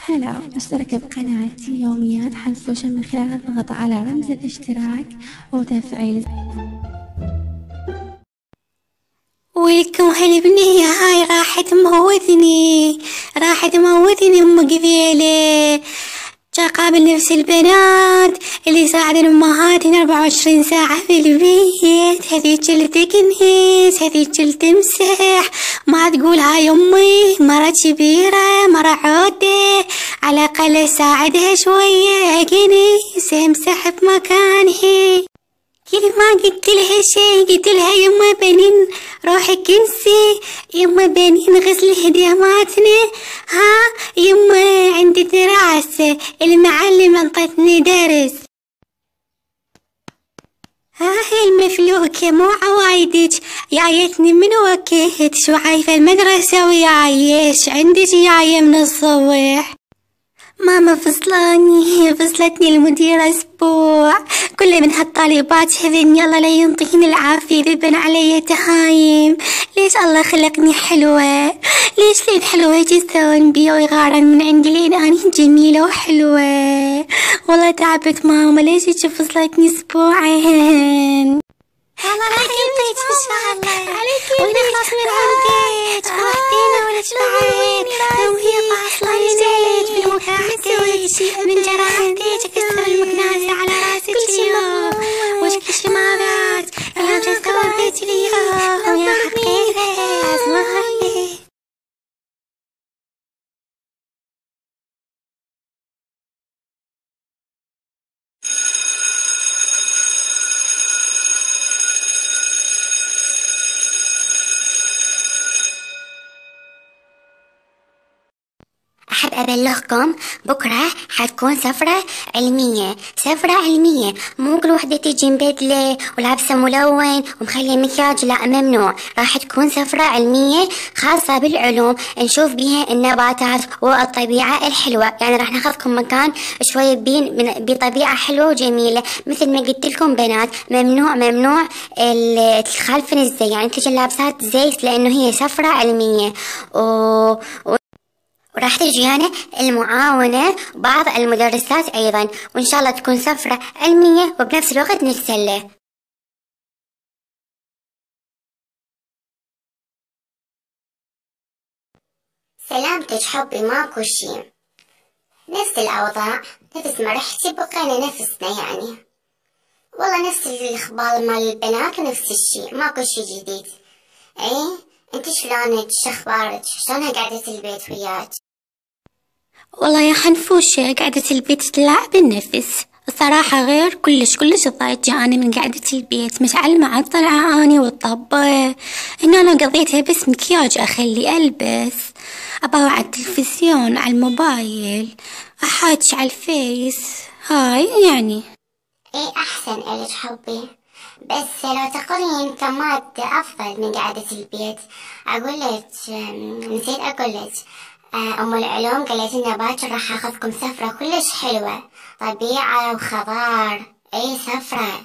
هلا، اشترك بقناتي يوميات حنفوشة من خلال الضغط على رمز الاشتراك وتفعيل. ويلكم هالبنية هاي راحت تموتني ام قبيلة. جا قابل نفس البنات اللي يساعدن امهاتنا 24 ساعة في البيت. هذيك اللي تكنس، هذيك اللي تمسح، ما تقول هاي امي مرة كبيرة مرة عودة، على الاقل اساعدها شوية اكنس امسح بمكانها. كل ما قلت لها شي قلت لها يما بنين روحي كنسي، يما بنين غسل هديماتنا، ها يما عندي دراسة المعلم انطتني درس. ها هي المفلوكة مو عوايدك، جايتني من وقت شو عايفة المدرسة ويايش عندك جاية من الصبح. ماما فصلتني المديرة اسبوع، كل من هالطالبات هذين يلا لا ينطيني العافية ذبن علي تهايم. ليش الله خلقني حلوة؟ ليش لين حلوة يسوون بي ويغارن من عندي لين اني جميلة وحلوة؟ والله تعبت ماما، ليش هيك فصلتني اسبوعين؟ والله ما كنتش ان شاء الله وانا خلاص من عندك فرحتينا ولا شبعت وهي فاصلة نزلت في المكاتب من جراحتك كسر المكناسة على راسك اليوم وشك الشماغات ايام جسوا بيت اليوم يا حقيقة اسمعي. أحب أبلغكم بكرة حتكون سفرة علمية، مو كل وحدة تيجي مبدلة ولابسة ملون ومخلية مكياج، لا ممنوع. راح تكون سفرة علمية خاصة بالعلوم، نشوف بيها النباتات والطبيعة الحلوة. يعني راح ناخذكم مكان شوي بطبيعة حلوة وجميلة. مثل ما قلت لكم بنات، ممنوع تخالفن الزي، يعني تيجي لابسات زي، لأنه هي سفرة علمية. وراح تجينا المعاونة وبعض المدرسات أيضا، وإن شاء الله تكون سفرة علمية وبنفس الوقت نتسلى. سلامتك حبي، ماكو شي، نفس الأوضاع نفس ما رحتي بقينا نفسنا يعني، والله نفس الإخبار مال البنات ونفس الشي، ماكو شي جديد. ايه انت شلونك؟ شخبارك؟ شلونها قعدة البيت وياك؟ والله يا حنفوشة قعدة البيت تلعب النفس الصراحة، غير كلش ضايجة أنا من قعدة البيت، متعلمة عالطلعة أني والطبة. هنا أنا قضيتها بس مكياج أخلي ألبس، أباوع على التلفزيون على الموبايل، أحاج على الفيس، هاي يعني. ايه أحسن إلك حبي، بس لو تقولين كم مادة أفضل من قعدة البيت أقولك، نسيت أقولك، أم العلوم قالت لنا باكر راح أخذكم سفرة كلش حلوة، طبيعة وخضار، أي سفرة.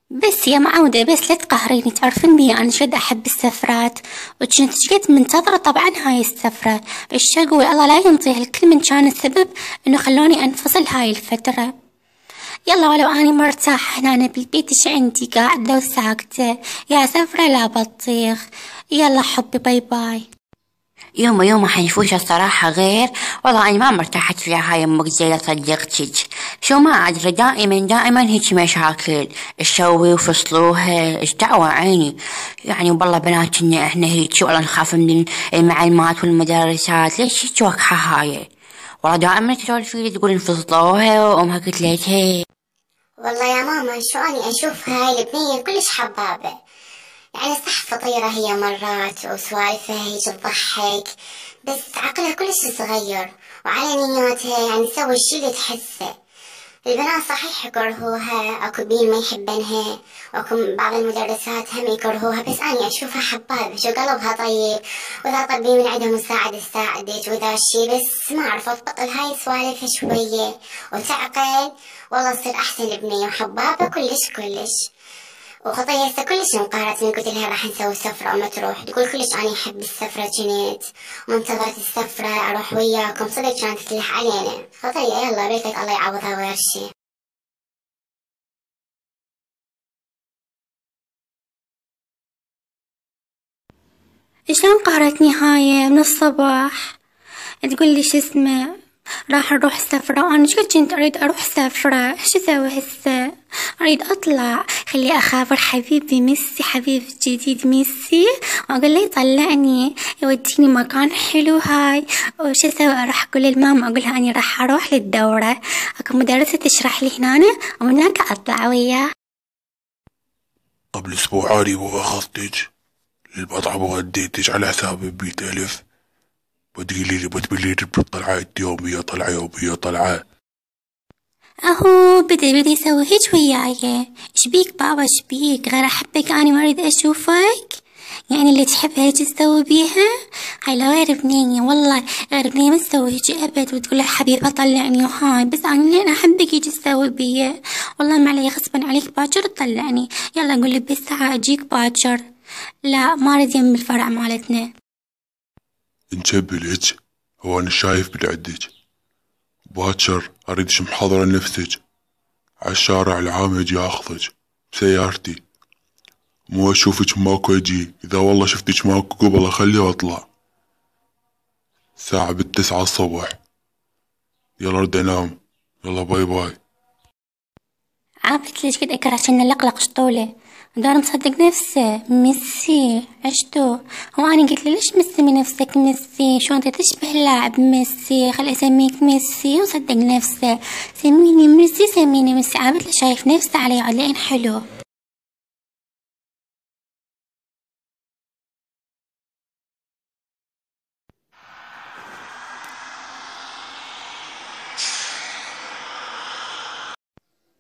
بس يا معودة بس لا تقهريني، تعرفين بي أنا شد أحب السفرات، وكنت جد منتظرة طبعا هاي السفرة، بس أقول الله لا ينطيه الكل من كان السبب إنه خلوني أنفصل هاي الفترة. يلا ولو أني مرتاحة هنا بالبيت إيش عندي قاعدة وساكتة، يا سفرة لا بطيخ. يلا حبي باي باي. يوم حنفوش الصراحة غير، والله أنا ما مرتاحت فيها هاي أمك زي صديقتك. شو ما أدري، دائما هيك مشاكل، الشوي وفصلوها إيش دعوة عيني يعني. والله بناتنا إحنا هيك، والله نخاف من المعلمات والمدرسات، ليش هيك وقحة هاي؟ والله دائما تسولفي تقول انفصلوها وأمها قتلتها. والله يا ماما شو أني أشوف هاي البنية كلش حبابة، يعني صح فطيرة هي مرات وسوالفها هيك تضحك، بس عقلها كلش صغير وعلى نياتها يعني تسوي الشي اللي تحسه. البنات صحيح يكرهوها، اكو بين ما يحبنها، واكو بعض المدرسات هم يكرهوها، بس اني اشوفها حبابة، شو قلبها طيب، واذا طلبي من عندها مساعدة تساعدك واذا شي، بس ما اعرف تبطل هاي سوالفها شوية وتعقل، والله تصير احسن بنية وحبابة كلش. وخطي هسه كلش انقهرت من قلت لها راح نسوي سفرة وما تروح، تقول كلش أنا أحب السفرة كنت ومنتظرة السفرة أروح وياكم، صدق كانت تلح علينا. خطي يلا بيتك الله يعوضها غير شي. شلون قهرتني هاي من الصباح تقول لي شو اسمه راح نروح سفرة، وانا كنت اريد اروح سفرة، شو اسوي هسه؟ اريد اطلع، خلي اخابر حبيبي ميسي، حبيب جديد ميسي، واقول له يطلعني يوديني مكان حلو هاي. وش اسوي؟ اروح اقول للماما، اقول لها اني راح اروح للدورة، اكو مدرسة تشرح لي هنا ومن هناك اطلع وياه. قبل اسبوع اني اخذتك للمطعم وغديتك على حسابي ب100,000، بتقولي بالطلعة انت يومية طلعة يومية طلعة. اهو بدي يسوي هيج وياي. شبيك بابا شبيك؟ غير احبك اني ما اريد اشوفك؟ يعني اللي تحب هيج تسوي بيها؟ هاي لو غير بنية والله غير بنية ما تسوي هيج ابد، وتقول له حبيبة طلعني وهاي، بس انا لين احبك هيج تسوي بيها؟ والله ما علي غصبا عليك باكر تطلعني، يلا قول لي بالساعة اجيك باكر. لا ما اريد يم الفرع مالتنا. نشبلك، هو انا شايف بالعدك باكر اريدش محضرة نفسك عالشارع العام اجي اخذك بسيارتي، مو اشوفك ماكو اجي، اذا والله شفتك ماكو قبل اخلي واطلع. ساعة ب9 الصبح، يلا رد انام، يلا باي باي. عرفت ليش قد اكره عشان نلقلق شطولة دار مصدق نفسه ميسي عشتو. هو انا قلت له ليش مسمي نفسك ميسي؟ شو انت تشبه لاعب ميسي، خلي اسميك ميسي، وصدق نفسه سميني ميسي سميني ميسي. عرفت له شايف نفسه علي علين حلو.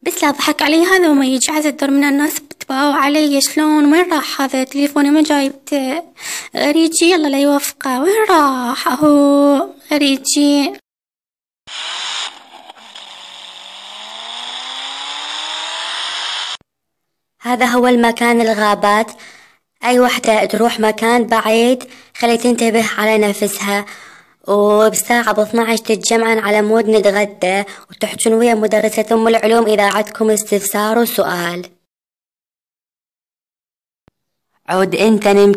بس لا ضحك علي هذا وما يجي عز الدور من الناس بتباوع علي. شلون؟ وين راح هذا تليفوني ما جايبته؟ غريجي يلا لا يوفقه، وين راح؟ اهو غريجي. هذا هو المكان الغابات. أي وحدة تروح مكان بعيد خلي تنتبه على نفسها، وبساعة ب12 تتجمعن على مود نتغدى وتحجون ويا مدرسة أم العلوم إذا عندكم استفسار وسؤال. عود انتن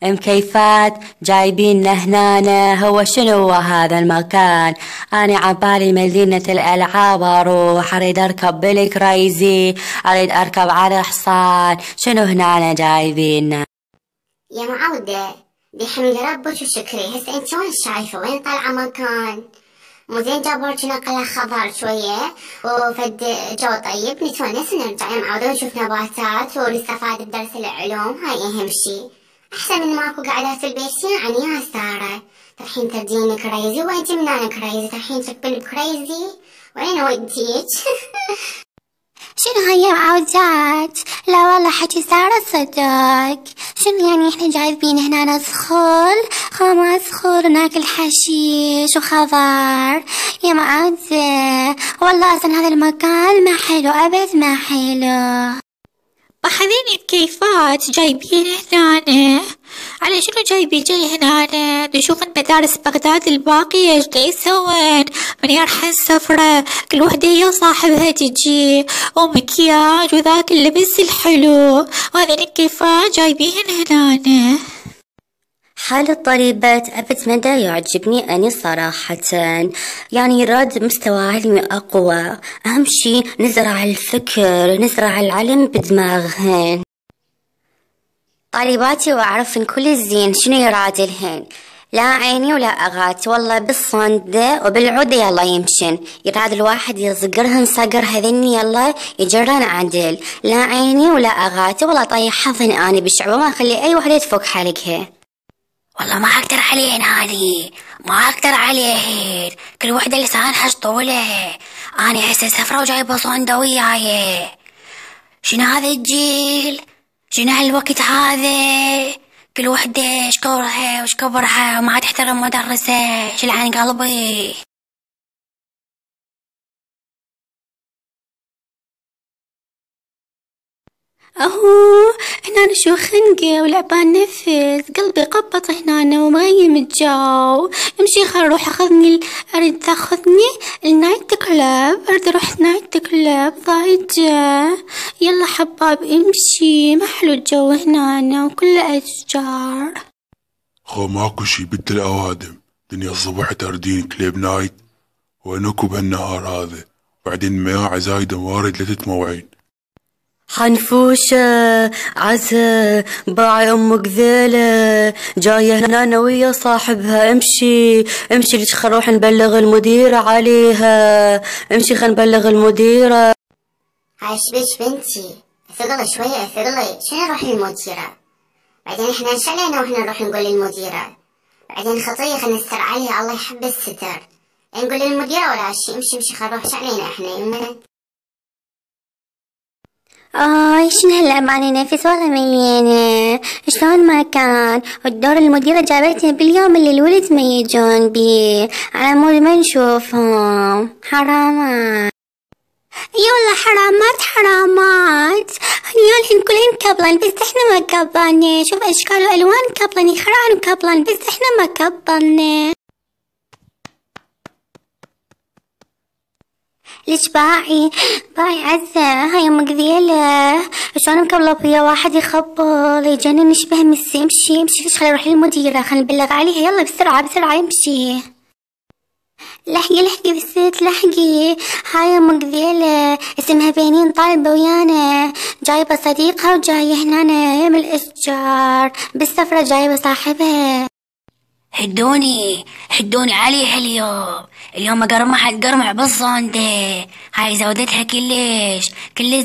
مكيفات جايبين هنا، هو شنو هو هذا المكان؟ أنا عبالي مدينة الألعاب أروح، أريد أركب بالكريزي، أريد أركب على حصان، شنو هنا جايبين؟ يا معودة دي حمد ربك وشكري. هسه انت وين شايفة؟ وين طالعة مكان؟ مو زين جابولك نقلة خضار شوية وفد جو طيب نتونس ونرجع يا معودة ونشوف نباتات ونستفاد بدرس العلوم، هاي أهم شي. أحسن من ماكو قاعدات في البيت يعني يا سارة. ترحين تردين كريزي وانتي من أنا كريزي، ترحين تركبين بكريزي وين أوديك؟ شنو هاي معودات؟ لا والله حكي سارة صدق. شنو يعني احنا جايبين هنا ندخل خلاص ندخل ناكل حشيش وخضار؟ يا معودة والله اصلا هذا المكان ما حلو ابد ما حلو. هذين الكيفات جايبين هنا على شنو جايبين جاي هنا؟ نشوف مدارس بغداد الباقية ايش يسوون من يرحل السفرة، كل وحدة يا صاحبها تجي ومكياج وذاك اللبس الحلو، وهذين الكيفات جايبين هنا. حال الطالبات أبد مدى يعجبني أني صراحة، يعني راد مستوى علمي أقوى، أهم شي نزرع الفكر نزرع العلم بدماغهن. طالباتي وأعرفن كل الزين شنو يرادلهن، لا عيني ولا أغاتي، والله بالصندة وبالعودة يلا يمشن، يراد الواحد يصقرهن صقر هذني يلا يجرن عدل، لا عيني ولا أغاتي، والله طيح حظن أني بالشعب وما أخلي أي وحدة تفك حلقها. والله ما أقدر عليهن هذي، ما أقدر عليهن، كل وحدة لسانها طولة، أنا هسه سفرة وجايبة صندة وياي. شنو هذا الجيل؟ شنو هالوقت هذا؟ كل وحدة شكورها وشكبرها وما تحترم مدرسة، شلعن قلبي. اهو هنا شو خنقة ولعبان نفس، قلبي قبط هنا ومغيم الجو. امشي خل اروح اخذني اريد تاخذني النايت كلاب، اريد اروح نايت كلاب ضايجة. يلا حباب امشي، محلو الجو هنا وكله اشجار. خو ماكو شي بنت الأوادم، دنيا الصبح تردين كليب نايت وينكو بهالنهار هذا، بعدين مياعة زايدة وارد لتتموعين. حنفوشة عزة باعي أمك ذيلة جاية هنا أنا ويا صاحبها. امشي ليش خنروح نبلغ المديرة عليها، امشي خل نبلغ المديرة. عايشبيش بنتي، ثقلي شوية ثقلي، شنو نروح للمديرة؟ بعدين احنا ايش علينا واحنا نروح نقول للمديرة؟ بعدين خطية خلينا نستر عليها، الله يحب الستر. نقول للمديرة ولا شي؟ امشي خل نروح، ايش علينا احنا يمنا؟ شنو هالأمانة نفس والله مليانة، شلون ما كان والدور المديرة جابتني باليوم اللي الولد ما يجون بيه على مود ما نشوفهم. حرامات، اي والله حرامات. هنيول الحين كلهن كبلن بس احنا ما كبلنا. شوف اشكال والوان كبلن، يخرعن وكبلن بس احنا ما كبلنا. ليش باعي عزة هاي امك ذيلة، شلون مكبلة بيا واحد يخبل يجنن يشبه ميسي. امشي خلي اروح للمديرة، خلي نبلغ عليها. يلا بسرعة امشي. لحقي بالست لحقي، هاي امك ذيلة اسمها بنين طالبة ويانا، جايبة صديقها وجاية هنا من الاشجار بالسفرة، جايبة صاحبها. حدوني عليها اليوم قرمع بالصندة. هاي زودتها كلش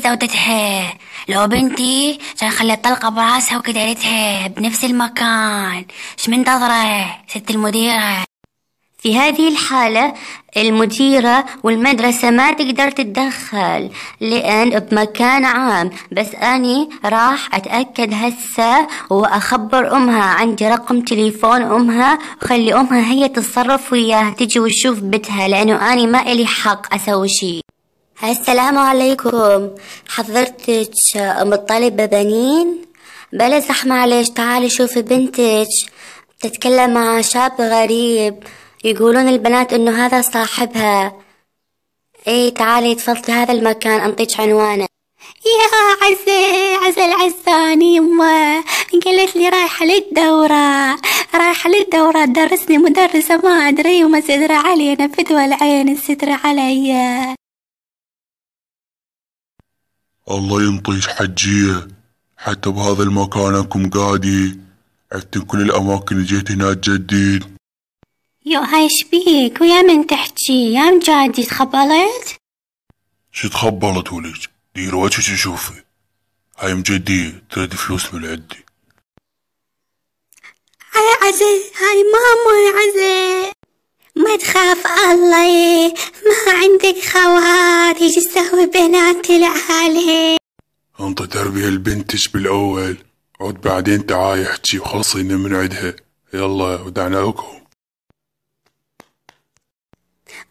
زودتها. لو بنتي كان خلت طلقة براسها وكدرتها بنفس المكان. ايش منتظرة ست المديرة؟ في هذه الحالة المديرة والمدرسة ما تقدر تتدخل لأن بمكان عام، بس أني راح أتأكد هسه وأخبر أمها. عندي رقم تليفون أمها وخلي أمها هي تتصرف وياها، تجي وتشوف بيتها، لأنه أني ما إلي حق أسوي شي. السلام عليكم، حضرتك أم الطالبة بنين؟ بلا زحمة عليش، تعالي شوفي بنتك تتكلم مع شاب غريب، يقولون البنات انه هذا صاحبها. ايه تعالي تفضلي هذا المكان، انطيك عنوانه. يا عزة العزاني يما قالت لي رايحة للدورة درسني مدرسة ما ادري وما ستر علي، انا فدوى العين الستر علي. الله ينطيش حجية، حتى بهذا المكان انكم قادي، عفتن كل الاماكن اللي جيت هنا جديد. يو هاي شبيك ويا من تحكي يا مجادي تخبلت؟ شو تخبلت ولج؟ دير وجهك شوفي، هاي مجدية تريد فلوس من عندي. عزة هاي ماما عزة، ما تخاف الله، ما عندك خوات يجي تسوي بنات العالي. انت تربية لبنتك بالاول، عود بعدين تعاي احكي وخلصينا من عندها. يلا ودعناكم.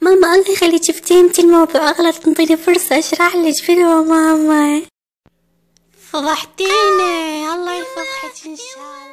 ماما الله يخليك فهمتي الموضوع غلط، تنطيني فرصة اشرح لك فيلم. ماما فضحتيني، الله يفضحك ان شاء الله.